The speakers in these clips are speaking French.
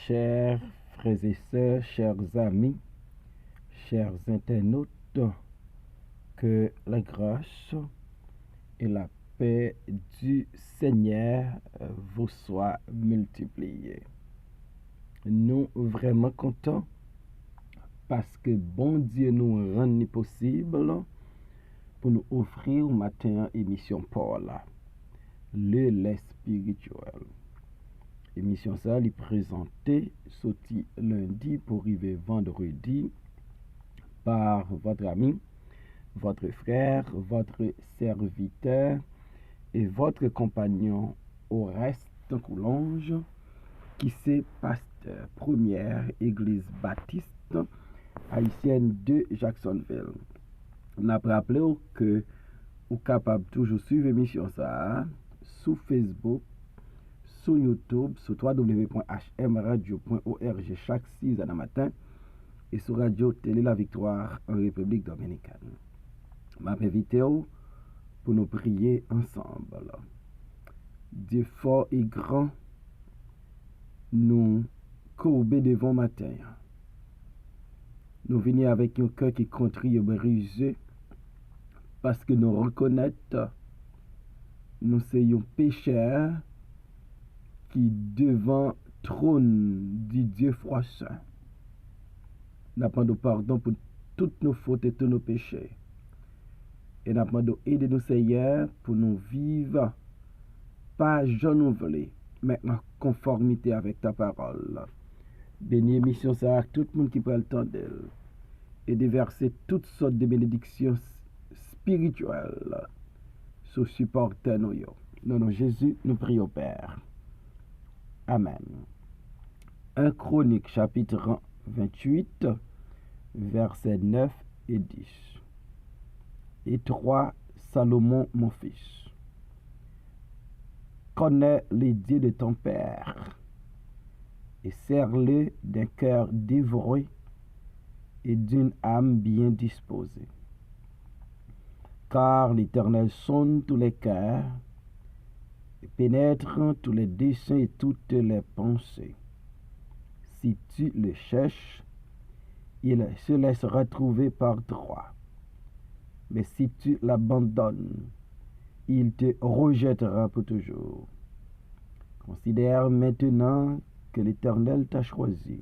Chers frères et sœurs, chers amis, chers internautes, que la grâce et la paix du Seigneur vous soient multipliées. Nous vraiment contents parce que bon Dieu nous rend possible pour nous offrir au matin émission Paul, le lait spirituel. Émission ça est présentée sorti lundi pour arriver vendredi par votre ami, votre frère, votre serviteur et votre compagnon au reste Coulonge, qui c'est pasteur première église baptiste haïtienne de Jacksonville. On a rappelé que vous êtes capable toujours suivre l'émission ça sur Facebook, sur YouTube, sur www.hmradio.org chaque 6 h du matin et sur Radio Télé La Victoire en République Dominicaine. Je m'invite pour nous prier ensemble. Dieu fort et grand, nous courber devant matin. Nous venons avec un cœur qui contrit et brisé parce que nous reconnaissons nous sommes pécheurs qui devant trône du Dieu froid saint. Nous demandons pardon pour toutes nos fautes et tous nos péchés. Et nous demandons aider nous Seigneur pour nous vivre pas je nous voulons, mais en conformité avec ta parole. Bénis mission ça à tout le monde qui prend le temps d'elle et de verser toutes sortes de bénédictions spirituelles sur supporter nous. Dans nom Jésus, nous prions Père. Amen. 1 Chronique chapitre 28, versets 9 et 10. Et 3, Salomon mon fils, connais les dieux de ton Père et sers-le d'un cœur dévoué et d'une âme bien disposée. Car l'Éternel sonde tous les cœurs et pénètre tous les desseins et toutes les pensées. Si tu le cherches, il se laissera trouver par droit. Mais si tu l'abandonnes, il te rejettera pour toujours. Considère maintenant que l'Éternel t'a choisi,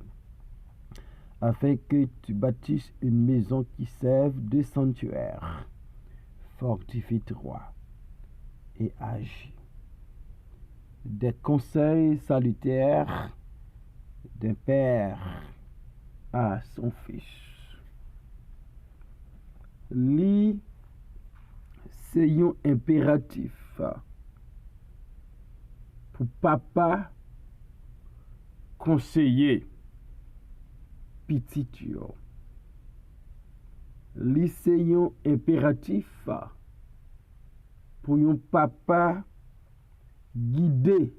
afin que tu bâtisses une maison qui serve de sanctuaire. Fortifie-toi et agis. Des conseils salutaires d'un père à son fils. C'est un impératif pour papa conseiller petit yo. C'est un impératif pour un papa guider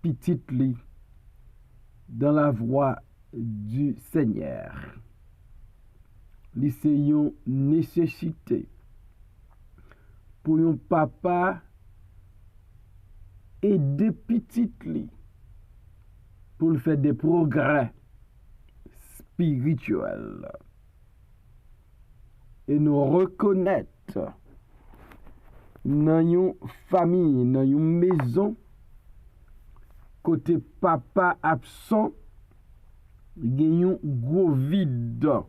petit li dans la voie du Seigneur. C'est une nécessité pour un papa aider petit li pour faire des progrès spirituels et nous reconnaître dans une famille, dans une maison, côté papa absent, il y a un gros vide dans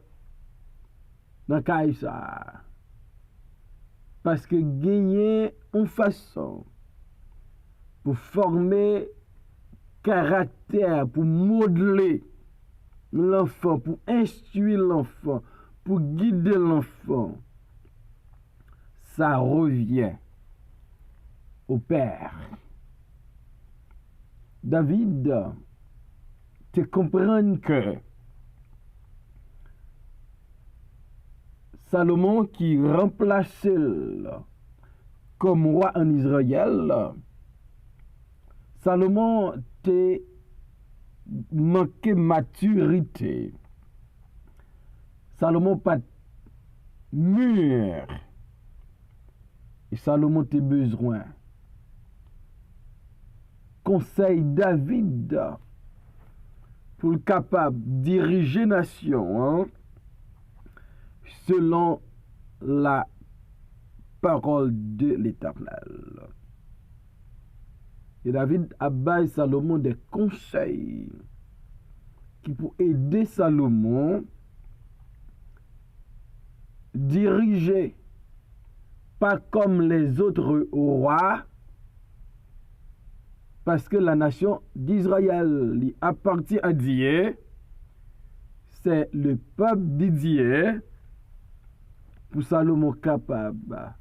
le cas ça. Parce que gagner une façon pour former caractère, pour modeler l'enfant, pour instruire l'enfant, pour guider l'enfant, ça revient au Père. David, tu comprends que Salomon qui remplaçait comme roi en Israël, Salomon te manqué maturité. Salomon pas mûr. Et Salomon te besoin. Conseil David pour le capable de diriger nation, hein, selon la parole de l'Éternel. Et David a baillé Salomon des conseils qui pour aider Salomon diriger pas comme les autres rois, parce que la nation d'Israël appartient à Dieu, c'est le peuple de Dieu pour Salomon capable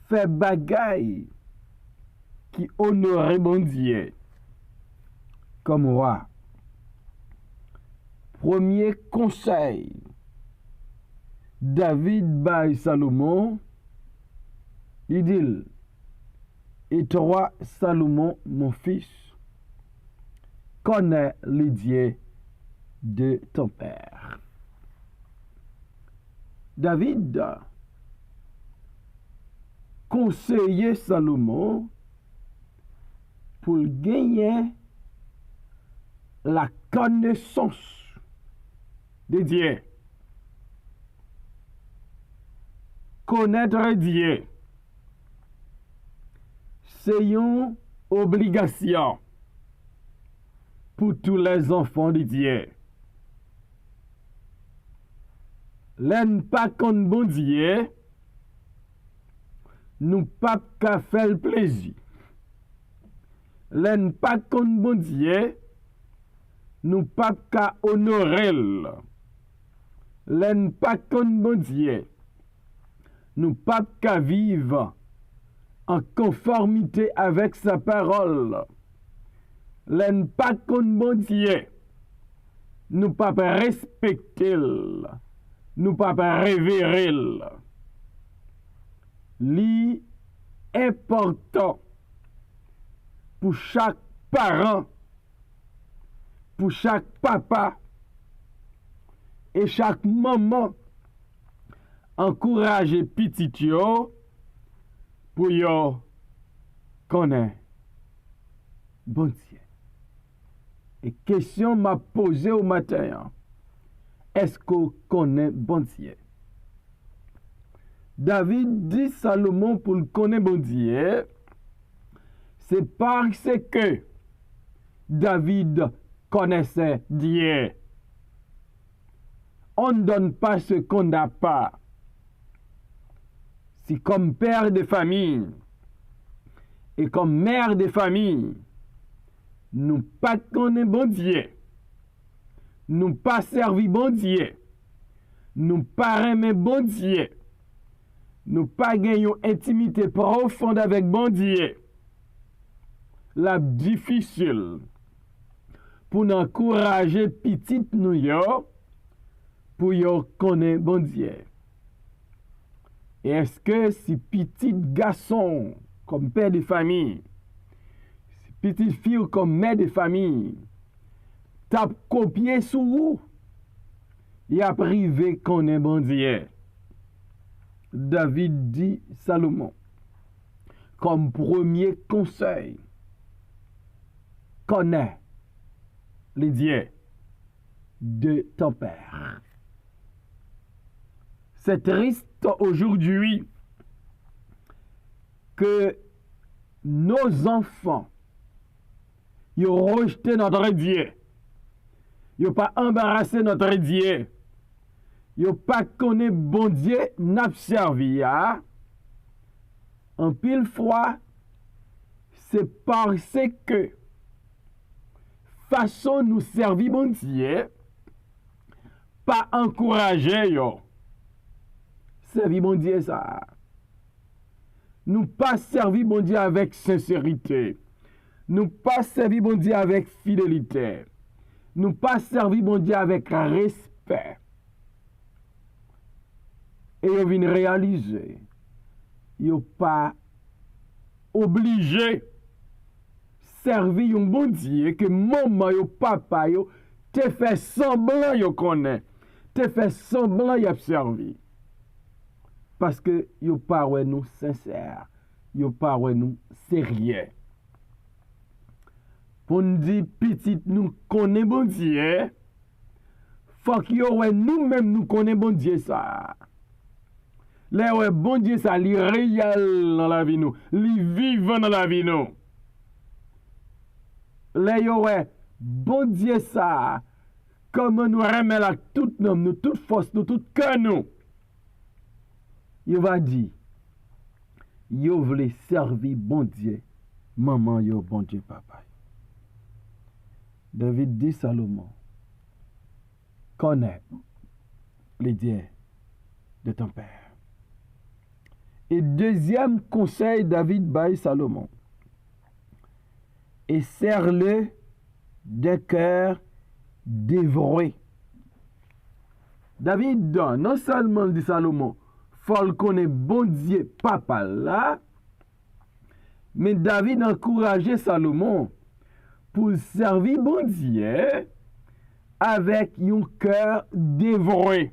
faire bagaille qui honorait mon Dieu comme roi. Premier conseil, David baille Salomon, il dit, et toi, Salomon, mon fils, connais les dieux de ton père. David conseillait Salomon pour gagner la connaissance de Dieu. Connaître Dieu, c'est une obligation pour tous les enfants de Dieu. L'en pas qu'on bon Dieu, nous pas qu'à faire le plaisir. L'en pas qu'on bon Dieu, nous pas qu'à honorer. L'en pas qu'on bon Dieu, nous pas qu'à vivre en conformité avec sa parole. L'en pas qu'on bon Dieu, nous pas respecter, nous pas révérer. L'important pour chaque parent, pour chaque papa et chaque maman, encourager petit yo pour yo connaître bon Dieu. Et question m'a posée au matin, est-ce qu'on connaît bon Dieu? David dit Salomon pour le connaître bon Dieu, c'est parce que David connaissait Dieu. On ne donne pas ce qu'on n'a pas. Si comme père de famille et comme mère de famille, nous pas connaissons bon Dieu, nous pas servi bon Dieu, nous pas aimer bon Dieu, nous pas gagnons intimité profonde avec bon Dieu, la difficile pour nous encourager petit nous yo pour yo connaître bon Dieu. Et est-ce que si petit garçon comme père de famille, si petite fille comme mère de famille, t'as copié sur vous, il a privé connaître bon Dieu. David dit Salomon, comme premier conseil, connais les dieux de ton père. C'est triste aujourd'hui que nos enfants ils ont rejeté notre Dieu. Ils n'ont pas embarrassé notre Dieu. Ils n'ont pas connu bon Dieu, n'a servi. En pile fois, c'est parce que façon nous servir bon Dieu, pas encourager yo. Servir bon Dieu ça. Nous pas servir bon Dieu avec sincérité. Nous pas servir bon Dieu avec fidélité. Nous pas servir bon Dieu avec respect. Et ils viennent réaliser, ils n'ont pas obligé servir un bon Dieu que maman et papa te fait semblant yo connaît, te fait semblant y a servi. Parce que yo pas nous sincère, yo pas nous sérieux. pour nous dire petit nous connaît bon Dieu, faut que nous-mêmes nous connaissons bon Dieu ça. Là ouais bon Dieu ça li réel dans la vie nous, li vivant dans la vie nous. Là ouais bon Dieu ça comme nous remet là toute nous toute force nous tout cœur nous. Il va dire yo voulez servir bon Dieu. Maman yo bon Dieu papa. David dit Salomon, connais les dieux de ton père. Et deuxième conseil, David baille Salomon, et serre-le d'un cœur dévoué. David donne, non seulement dit Salomon, faut le connaître bon Dieu papa là, mais David encourageait Salomon pour servir bon Dieu avec un cœur dévoué.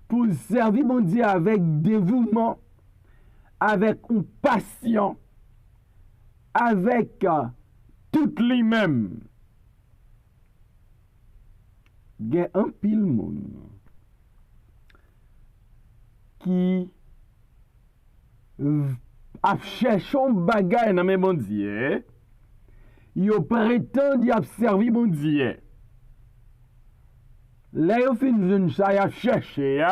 Pour servir bon Dieu avec dévouement, avec une passion, avec tout lui-même. Il y a un pile monde qui a cherché un bagage dans mes bon Dieu. Il prétend d'y servir mon Dieu. Là, il fin une ça a cherché,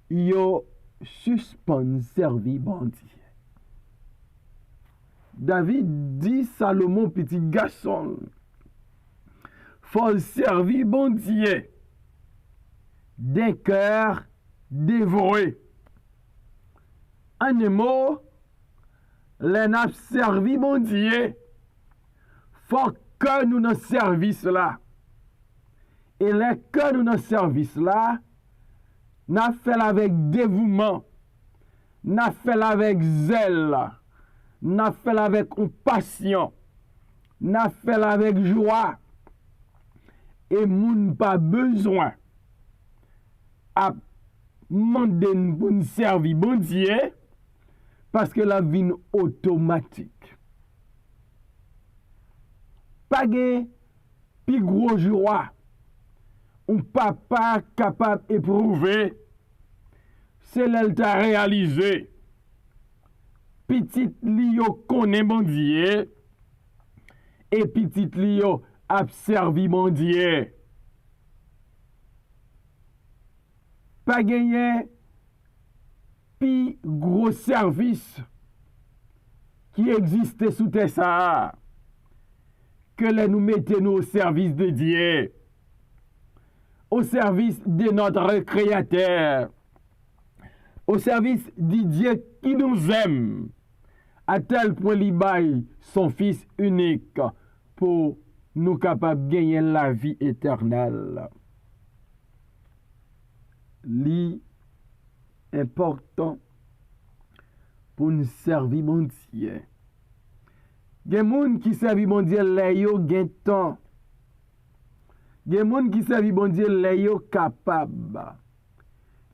il suspend servir mon Dieu. David dit Salomon, petit garçon, faut servir bon Dieu d'un cœur dévoué. En un mot, les n'a servi bon Dieu, faut que nous dans service là. Et les que nous dans service là, n'a fait avec dévouement, n'a fait avec zèle, n'a fait avec passion, n'a fait avec joie. Et moun pas besoin à demander pour nous servir bon Dieu, parce que la vie est automatique. Pas de plus gros joie. Un papa capable d'éprouver, c'est l'elle t'a réalisé. Petit Lio connaît mon Dieu, et petit Lio a servi mon Dieu. Pas gagné plus gros service qui existait sous Tessa que les nous mettons au service de Dieu, au service de notre Créateur, au service du Dieu qui nous aime, à tel point il baille son Fils unique pour nous capables de gagner la vie éternelle. L'important pour nous servir mon Dieu. Il y a des gens qui servent mon Dieu, ils ont gain temps. Il y a des gens qui servent mon Dieu, ils sont capables.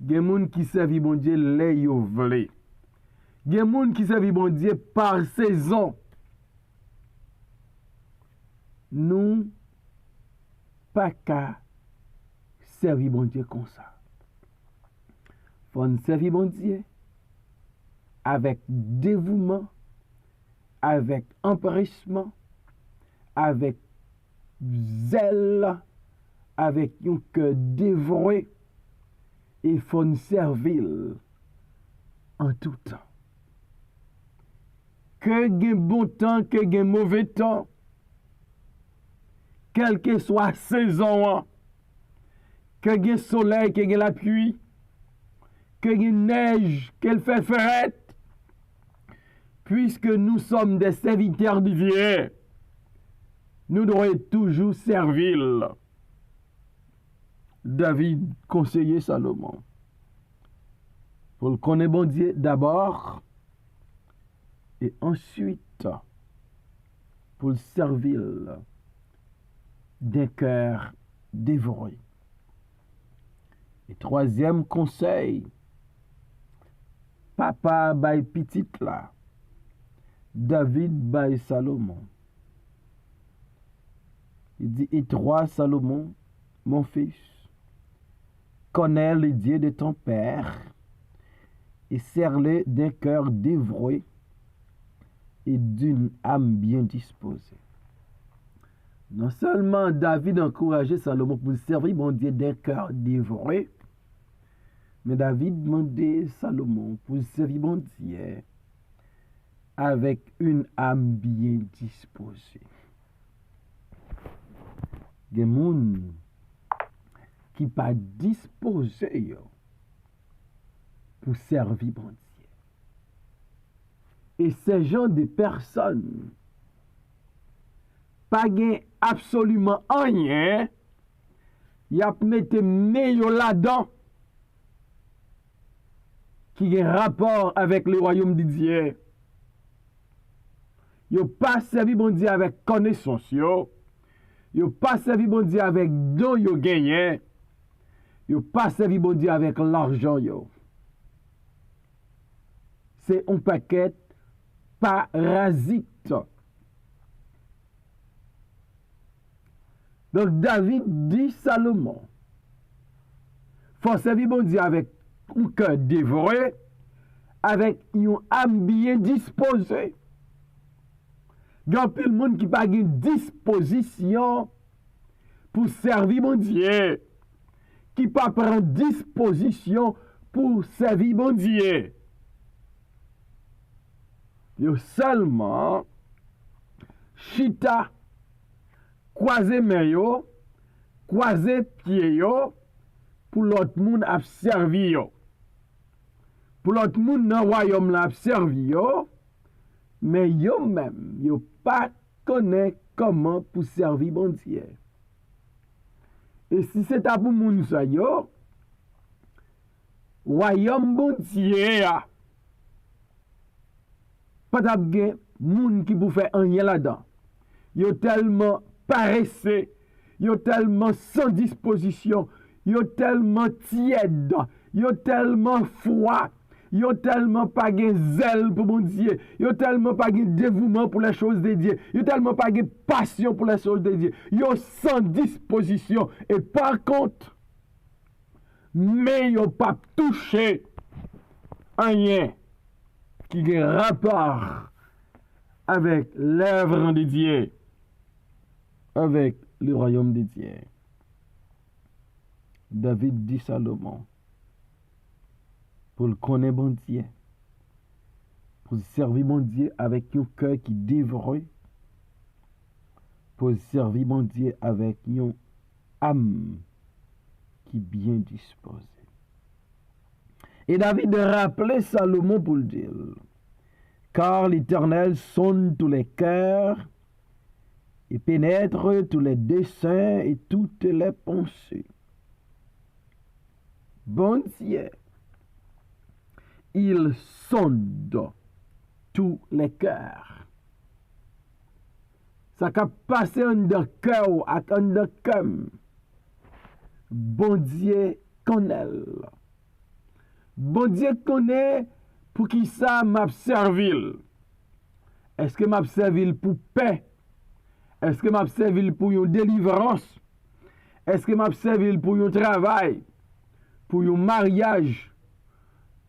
Il y a des gens qui servent mon Dieu, ils veulent. Il y a des gens qui servent mon Dieu par saison. Nous, pas qu'à servir mon Dieu comme ça. Faut nous servir mon Dieu avec dévouement, avec empressement, avec zèle, avec un cœur dévoué, et il faut nous servir en tout temps. Que gain bon temps, que gain mauvais temps, quelle que soit la saison, que gain soleil, que gain la pluie, que gain neige, qu'elle fait frette, puisque nous sommes des serviteurs de Dieu, nous devons toujours servir. David conseillait Salomon pour le connaître bon Dieu d'abord et ensuite pour le servir d'un cœur dévoré. Et troisième conseil, papa bail petite là, David by Salomon. Il dit, et toi, Salomon, mon fils, connais le Dieu de ton père et sers-le d'un cœur dévoué et d'une âme bien disposée. Non seulement David encourageait Salomon pour servir mon Dieu d'un cœur dévoué, mais David demandait Salomon pour servir mon Dieu avec une âme bien disposée. Il y a des gens qui ne sont pas disposés pour servir mon Dieu. Et ces gens de personnes pas absolument rien, y a mis meilleur là-dedans qui a un rapport avec le royaume de Dieu. Yo pas servi bon Dieu avec connaissance yo. Yo pas servi bon Dieu avec don yo gagné. Yo pas servi bon Dieu avec l'argent yo. C'est un paquet parasite. Donc David dit Salomon, faut servir bon Dieu avec un cœur dévoré, avec une âme bien disposée. Il y a plus de monde qui n'a pas de disposition pour servir mon Dieu, qui n'a pas prendre disposition pour servir mon Dieu. Il y a seulement chita, croiser main yo, croiser pied yo, pour l'autre monde à servir yo. Pour l'autre monde dans le royaume là à servir yo, mais yo même, yo pas connaît comment pour servir bon Dieu. Et si c'est à pour moun sa yo, royaume bon Dieu a pas d'abgen moun qui pour faire rien là-dedans. Yo tellement paresseux, yo tellement sans disposition, yo tellement tiède, yo tellement froid, yo tellement pas de zèle pour mon Dieu, yo tellement pas de dévouement pour les choses de Dieu, yo tellement pas de passion pour les choses de Dieu, yo sans disposition et par contre, mais yo pas touché rien qui a rapport avec l'œuvre de Dieu, avec le royaume de Dieu. David dit Salomon, pour le connaître bon Dieu, pour servir mon Dieu avec un cœur qui dévore, pour servir mon Dieu avec une âme qui bien disposée. Et David rappelait Salomon pour le dire, car l'Éternel sonde tous les cœurs et pénètre tous les desseins et toutes les pensées. Bon Dieu, il sonde tous les cœurs. Ça peut passer en de cœur à en de cœur. Bon Dieu connaît. Bon Dieu connaît pour qui ça m'a servi. Est-ce que m'a servi pour paix? Est-ce que m'a servi pour une délivrance? Est-ce que m'a servi pour un travail? Pour un mariage?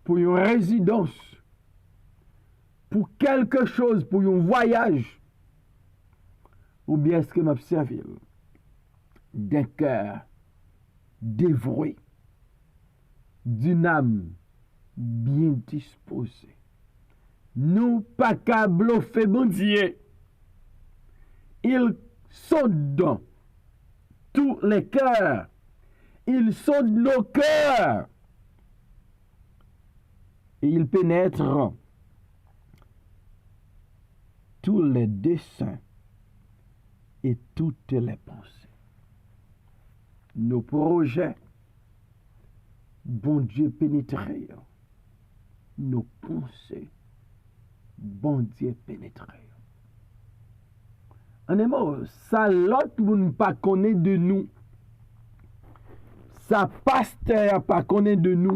Pour une résidence? Pour quelque chose? Pour un voyage? Ou bien est-ce que m'a servi d'un cœur dévoué, d'une âme bien disposée? Nous pas qu'à bluffer bon Dieu. Il sonde tous les cœurs. Il sonde nos cœurs. Et il pénètre tous les desseins et toutes les pensées. Nos projets, bon Dieu pénétré. Nos pensées, bon Dieu pénétré. En un mot, ça l'autre monde pas connaît de nous. Ça pasteur pas connaît de nous.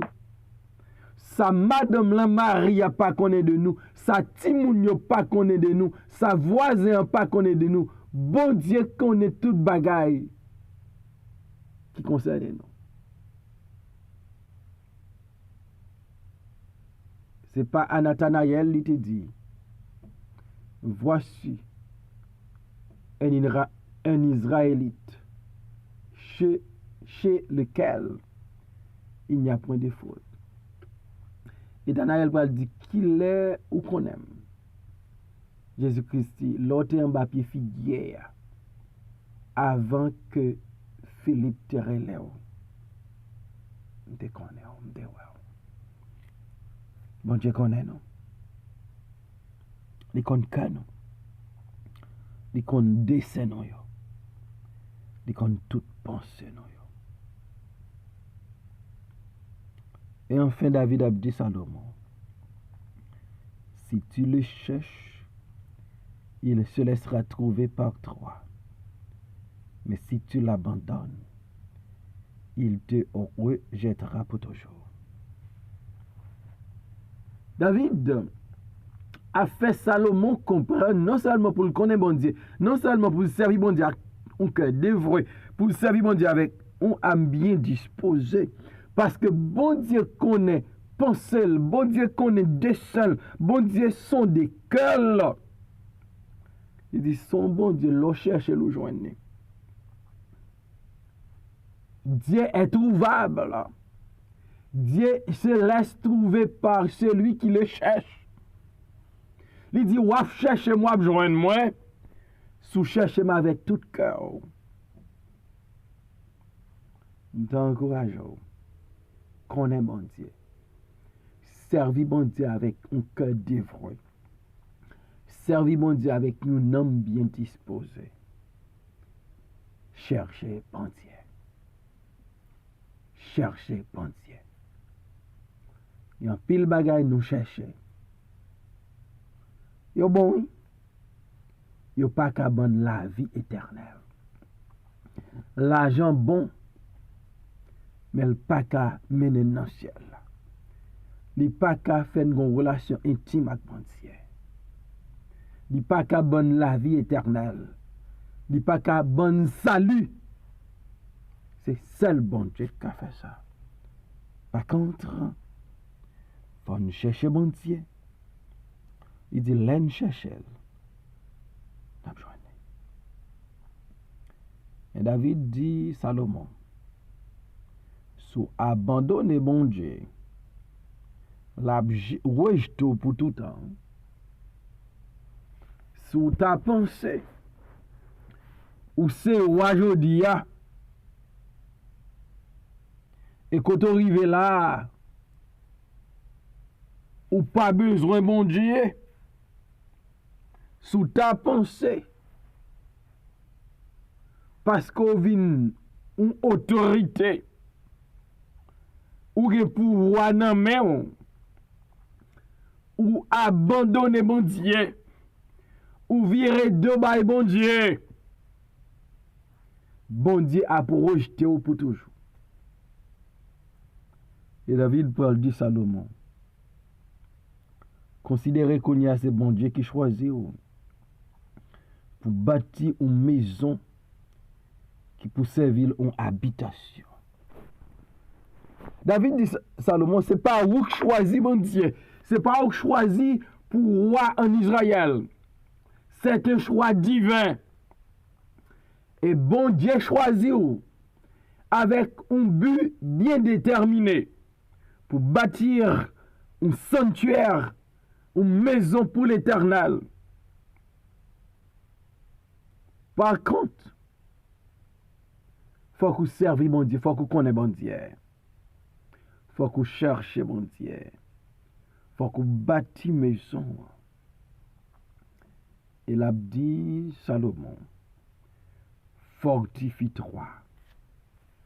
sa madame la Marie a pas connaît de nous, sa timoun yo pas connaît de nous, sa voisin pas connaît de nous. Bon Dieu connaît toute bagaille qui concerne nous. C'est pas à Nathanaël qui te dit, voici un Israélite chez lequel il n'y a point de faute. Et Nathanaël va dire qu'il est ou qu'on aime. Jésus-Christ dit, l'autre en bas pied figuier avant que Philippe te relève. Je connais, je connais. Bon Dieu connaît nous. Il connaît que nous. Il connaît dessin nous. Il connaît toute pensée nous. Et enfin David a dit Salomon, si tu le cherches, il se laissera trouver par toi. Mais si tu l'abandonnes, il te rejettera pour toujours. David a fait Salomon comprendre, non seulement pour le connaître bon Dieu, non seulement pour le servir bon Dieu avec un cœur dévoué, pour le servir bon Dieu avec un âme bien disposée. Parce que bon Dieu connaît pensée, bon Dieu connaît dessein, bon Dieu sont des cœurs. Il dit, son bon Dieu, l'on cherche et l'on joigne. Dieu est trouvable. Dieu se laisse trouver par celui qui le cherche. Il dit, waf cherche moi, joigne moi, sous cherche moi avec tout cœur. Nous t'encourageons. Connais bon Dieu. Servis bon Dieu avec un cœur dévoué. Servis bon Dieu avec un âme bien disposé. Cherchez bon Dieu. Cherchez bon Dieu. Il y a un pile bagaille nous chercher. Yo bon, yo pas qu'à bonne la vie éternelle. L'argent bon, mais le pas qu'à mener dans le ciel. Il pas qu'à faire une relation intime avec bon Dieu. Il pas qu'à bonne la vie éternelle. Il pas qu'à bonne salut. C'est seul bon Dieu qui a fait ça. Par contre, faut nous chercher bon Dieu. Il dit, l'en chercher. Et David dit, Salomon, sous abandonner bon Dieu, la rejeté pour tout temps, sous ta pensée, ou c'est aujourd'hui, et quand tu arrives là, ou pas besoin bon Dieu, sous ta pensée, parce qu'on vit une autorité, ou un pouvoir dans main, ou abandonner bon Dieu, ou virer de bail bon Dieu. Bon Dieu a pour rejeter ou pour toujours. Et David Paul dit Salomon, considérez qu'on y a ce bon Dieu qui choisit pour bâtir une maison qui pour servir une habitation. David dit Salomon, c'est pas vous qui choisit bon Dieu, c'est pas vous qui choisit pour roi en Israël. C'est un choix divin. Et bon Dieu choisit avec un but bien déterminé pour bâtir un sanctuaire, une maison pour l'Éternel. Par contre, il faut que vous serviez bon Dieu, il faut que vous connaissiez bon Dieu. Il faut que vous cherchiez bon Dieu. Il faut que vous bâtissiez maison. Il a dit Salomon, fortifie-toi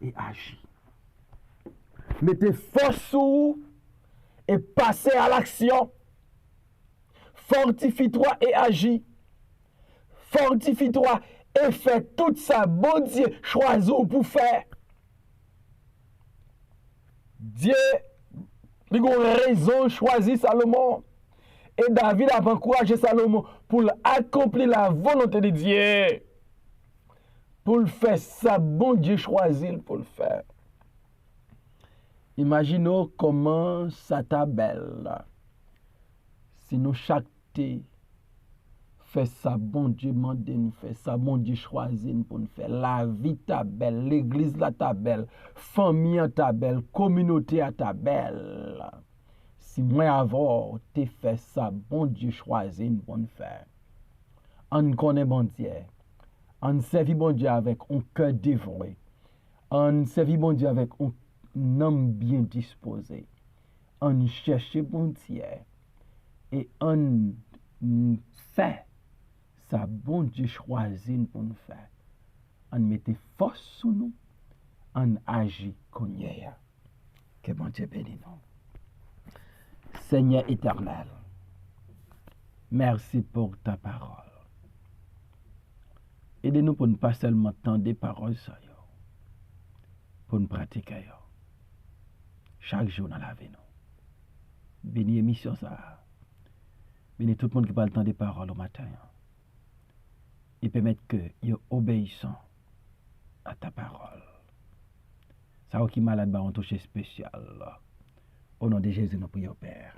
et agis. Mettez force sur et passez à l'action. Fortifie-toi et agis. Fortifie-toi et fais tout ça, bon Dieu, choisis pour faire. Dieu Il y a une raison choisi Salomon. Et David a encouragé Salomon pour accomplir la volonté de Dieu. Pour le faire, ça, bon Dieu choisit pour le faire. Imaginons comment ça t'a belle. Si nous chaque thé fait ça, bon Dieu mande nous faire ça, bon Dieu choisit pour nous faire. La vie ta belle, l'église la ta belle, famille ta belle, communauté ta belle. Si moi avant te fait ça, bon Dieu choisit pour nous faire. On connaît bon Dieu. On servit bon Dieu avec un cœur dévoué. On servit bon Dieu avec un âme bien disposé. On cherche bon Dieu. Et on fait ça, bon Dieu choisit pour nous faire. On mette force sur nous. On agit comme hier. Que bon Dieu bénisse nous. Seigneur éternel, merci pour ta parole. Aidez-nous pour ne pas seulement entendre des paroles, pour nous pratiquer. Chaque jour dans la vie. Bénis l'émission ça. Bénis tout le monde qui parle tant des paroles au matin. Et permettre que ils obéissant à ta parole. Ça qui malade va en toucher spécial. Au nom de Jésus, nous prions, Père.